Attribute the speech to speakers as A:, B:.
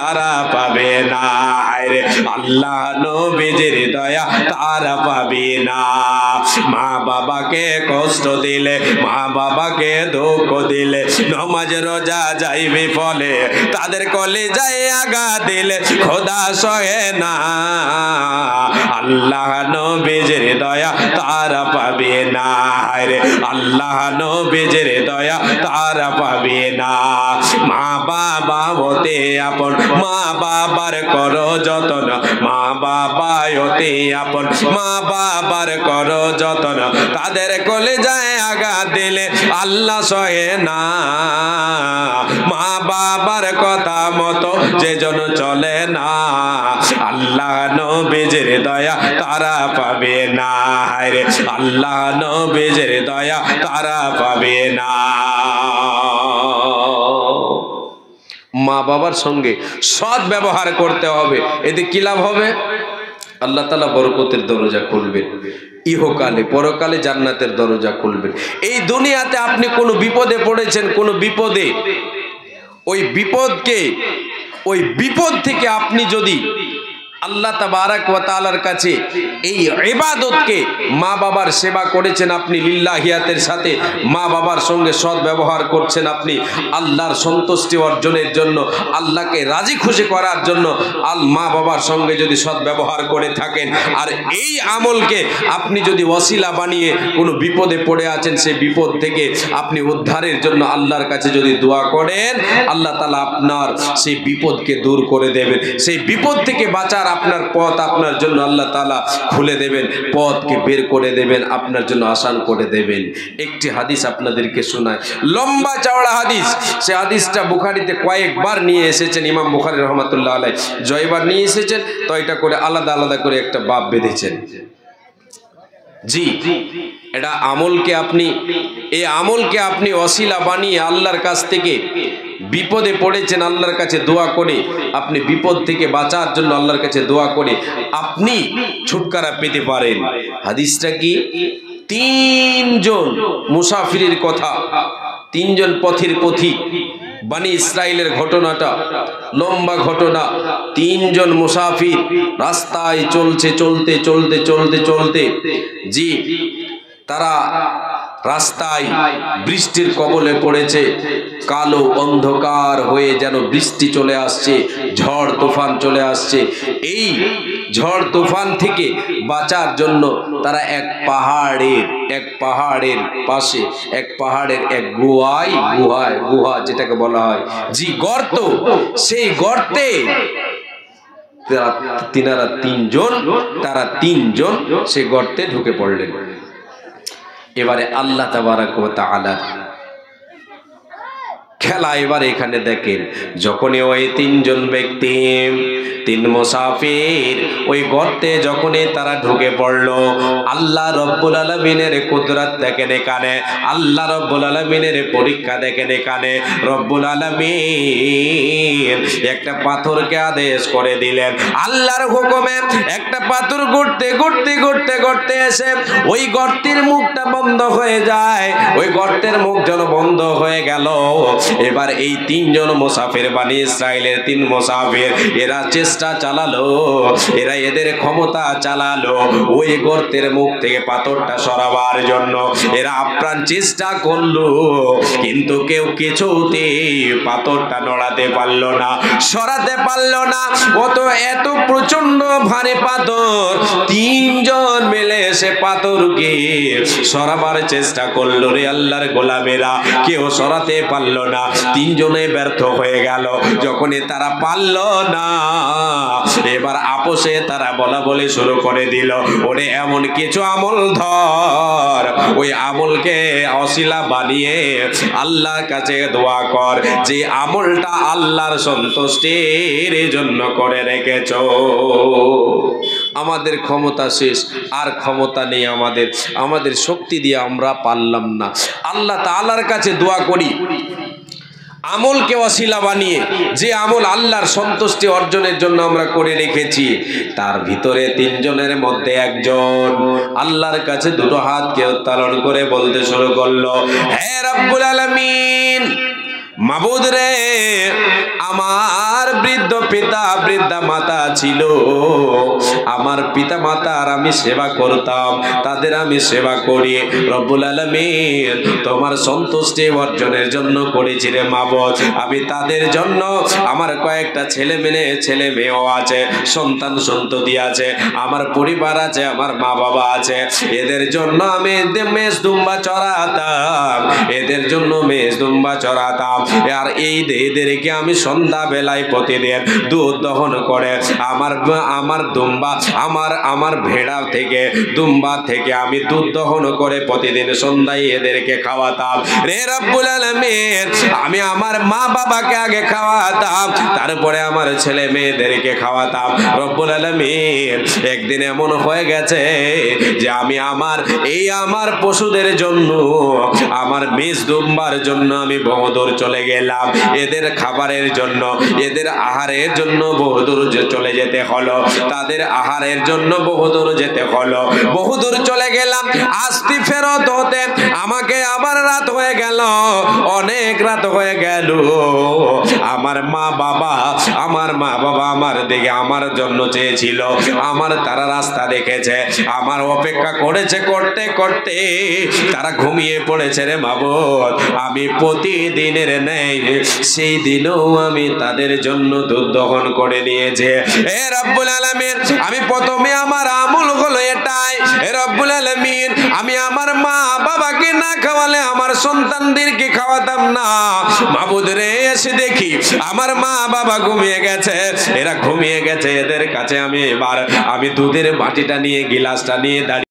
A: তারা পাবে না। রে আল্লাহ নবীজির দয়া তারা পাবে না। মা বাবাকে কষ্ট দিলে, মা বাবাকে দুঃখ দিলে, নমাজ রোজা যাইবে ফলে, তাদের কলিজায় আঘাত দিলে খোদা সহে না। আল্লাহ নবীজির দয়া তারা পাবে না। রে আল্লাহ নবীজির দয়া তারা পাবে না। মা বাবা হতে আপন, মা বাবার করো যতন, মা বাবা হতে আপন, মা বাবার করো যতন, তাদের কলিজায় আঘাত দিলে আল্লাহ সহে না। মা বাবার কথা মতো যে জন চলে না, আল্লাহ নবীজির দয়া তারা পাবে না। রে আল্লাহ নবীজির দয়া তারা পাবে না। মা বাবার সঙ্গে সৎ ব্যবহার করতে হবে। এতে কি লাভ হবে? আল্লাহ তাআলা বরকতের দরজা খুলবেন, ইহকালে পরকালে জান্নাতের দরজা খুলবেন। এই দুনিয়াতে আপনি কোনো বিপদে পড়েছেন, কোনো বিপদে, ওই বিপদ থেকে আপনি যদি আল্লাহ তাবারাক ওয়া তাআলার কাছে এই ইবাদতকে, মা বাবার সেবা করেছেন আপনি লিল্লাহিয়াতের সাথে, মা বাবার সঙ্গে সৎ ব্যবহার করছেন আপনি আল্লাহর সন্তুষ্টি অর্জনের জন্য, আল্লাহকে রাজি খুশি করার জন্য, মা বাবার সঙ্গে যদি সৎ ব্যবহার করে থাকেন, আর এই আমলকে আপনি যদি ওসিলা বানিয়ে কোনো বিপদে পড়ে আছেন, সেই বিপদ থেকে আপনি উদ্ধারের জন্য আল্লাহর কাছে যদি দোয়া করেন, আল্লাহ তাআলা আপনার সেই বিপদকে দূর করে দেবেন। সেই বিপদ থেকে বাঁচার আপনার পথ আপনার জন্য আল্লাহ তাআলা খুলে দেবেন, পথকে বের করে দেবেন, আপনার জন্য আসান করে দেবেন। একটি হাদিস আপনাদেরকে শোনায়, লম্বা চওড়া হাদিস। সে হাদিসটা বুখারীতে কয়েকবার নিয়ে এসেছেন ইমাম বুখারী রহমাতুল্লাহ আলাইহি, জয়বার নিয়ে এসেছেন, তো এটা করে আলাদা আলাদা করে একটা বাব বেঁধেছেন। জি, এটা আমলকে আপনি, এই আমলকে আপনি ওসিলা বানিয়ে আল্লাহর কাছ থেকে বিপদে পড়েছেন, আল্লাহর কাছে দোয়া করে আপনি বিপদ থেকে বাঁচার জন্য আল্লাহর কাছে দোয়া করে আপনি ছুটকারা পেতে পারেন। হাদিসটা কি? তিনজন মুসাফিরের কথা, তিনজন পথের পথিক, বনি ইসরাইলের ঘটনাটা লম্বা ঘটনা। তিনজন মুসাফির রাস্তায় চলতে, জি, তারা রাস্তায় বৃষ্টির কবলে পড়েছে। কালো অন্ধকার হয়ে যেন বৃষ্টি চলে আসছে, ঝড় তুফান চলে আসছে। এই ঝড় তুফান থেকে বাঁচার জন্য তারা এক পাহাড়ের পাশে, এক পাহাড়ের এক গুহা যেটাকে বলা হয়, জি, গর্ত, সেই গর্তে তারা তিনজন সে গর্তে ঢুকে পড়লেন। এবারে আল্লাহ তাবারাক ওয়া তাআলা খেলা এবার এখানে দেখেন, যখনই ওই তিনজন ব্যক্তি, তিন মুসাফির ওই গর্তে যখনই তারা ঢুকে পড়লো, আল্লাহ রব্বুল আলামিনের কুদরত দেখেন এখানে, আল্লাহ রব্বুল আলামিনের পরীক্ষা দেখেন এখানে। রব্বুল আলামিন একটা পাথরকে আদেশ করে দিলেন, আল্লাহর হুকুমে একটা পাথর ঘুরতে এসে ওই গর্তের মুখটা বন্ধ হয়ে যায়। ওই গর্তের মুখ যেন বন্ধ হয়ে গেল। এবার এই তিনজন মুসাফির, বনি ইসরাইলের তিন মুসাফির, এরা চেষ্টা চালালো, এরা এদের ক্ষমতা চালালো ওই গর্তের মুখ থেকে পাথরটা সরাবার জন্য। এরা আপ্রাণ চেষ্টা করলো, কিন্তু কেউ কিছুতে পাথরটা নড়াতে পারলো না, সরাতে পারলো না। এত প্রচন্ড ভারী পাথর, তিনজন মিলে সে পাথরকে সরাবার চেষ্টা করলো রে আল্লাহর গোলামেরা, কেউ সরাতে পারলো না। তিনজনে ব্যর্থ হয়ে গেল। যখনই তারা পারল না, এবার আপোষে তারা বলা বলে শুরু করে দিল, ওরে এমন কিছু আমল ধর, ওই আমলকে ওসিলা বানিয়ে আল্লাহর কাছে দোয়া কর, যে আমলটা আল্লাহর সন্তুষ্টির জন্য করে রেখেছ। আমাদের ক্ষমতা শেষ, আর ক্ষমতা নেই আমাদের শক্তি দিয়ে আমরা পারলাম না। আল্লাহ তাআলার কাছে দোয়া করি আমলকে ওসিলা বানিয়ে, যে আমল আল্লাহর সন্তুষ্টি অর্জনের জন্য আমরা করে রেখেছি। তার ভিতরে তিনজনের মধ্যে একজন আল্লাহর কাছে দুটো হাতকে উত্তোলন করে বলতে শুরু করলো, হে রব্বুল আলামিন, মাবুদ রে, আমার বৃদ্ধ পিতা বৃদ্ধা মাতা ছিল, আমার পিতা মাতার আমি সেবা করতাম, তাদের আমি সেবা করি রব্বুল আলামিন তোমার সন্তুষ্টি অর্জনের জন্য করেছি রে মাবুদ। আমি তাদের জন্য আমার কয়েকটা ছেলে মেয়েও আছে, সন্তান সন্ততি আছে, আমার পরিবার আছে, আমার মা বাবা আছে, এদের জন্য আমি মেষ দুম্বা চড়াতাম, এদের জন্য মেষ দুম্বা চড়াতাম। আর এদেরকে আমি সন্ধ্যা বেলায় প্রতিদিন দুধ দহন করে আমার দুম্বা আমার ভেড়া থেকে দুম্বা থেকে আমি দুধ দহন করে প্রতিদিন সন্ধ্যায় এদেরকে খাওয়াতাম রে রব্বুল আলামিন। আমি আমার মা বাবাকে আগে খাওয়াতাম, তারপরে আমার ছেলে মেয়েদেরকে খাওয়াতাম রব্বুল আলামিন। একদিন এমন হয়ে গেছে যে আমি আমার পশুদের জন্য, আমার মেষ দুম্বার জন্য আমি বহুদূর চলে গেলাম, এদের খাবারের জন্য, এদের আহারের জন্য বহুদূর চলে যেতে হলো, তাদের আহারের জন্য বহুদূর যেতে হলো, বহুদূর চলে গেলাম। আসতে ফেরত হতে আমাকে আবার রাত হয়ে গেল, অনেক রাত হয়ে গেল। আমার মা বাবা আমার দিকে আমার জন্য চেয়েছিল, তারা রাস্তা দেখেছে, আমার অপেক্ষা করেছে, করতে করতে তারা ঘুমিয়ে পড়েছে রে মাবুদ। আমি প্রতিদিনের নেই সেই দিনও আমি তাদের জন্য দুধ দহন করে নিয়েছে হে রব্বুল আলামিন। আমি প্রথমে আমার আমল হলো এটাই হে রব্বুল আলামিন, আমি আমার মা বাবাকে না খাওয়ালে আমার সন্তানদেরকে খাওয়াতাম না মাবুদ রে। এসে দেখি আমার মা বাবা ঘুমিয়ে গেছে, এরা ঘুমিয়ে গেছে, এদের কাছে আমি দুধের বাটিটা নিয়ে গিলাসটা নিয়ে দাঁড়িয়ে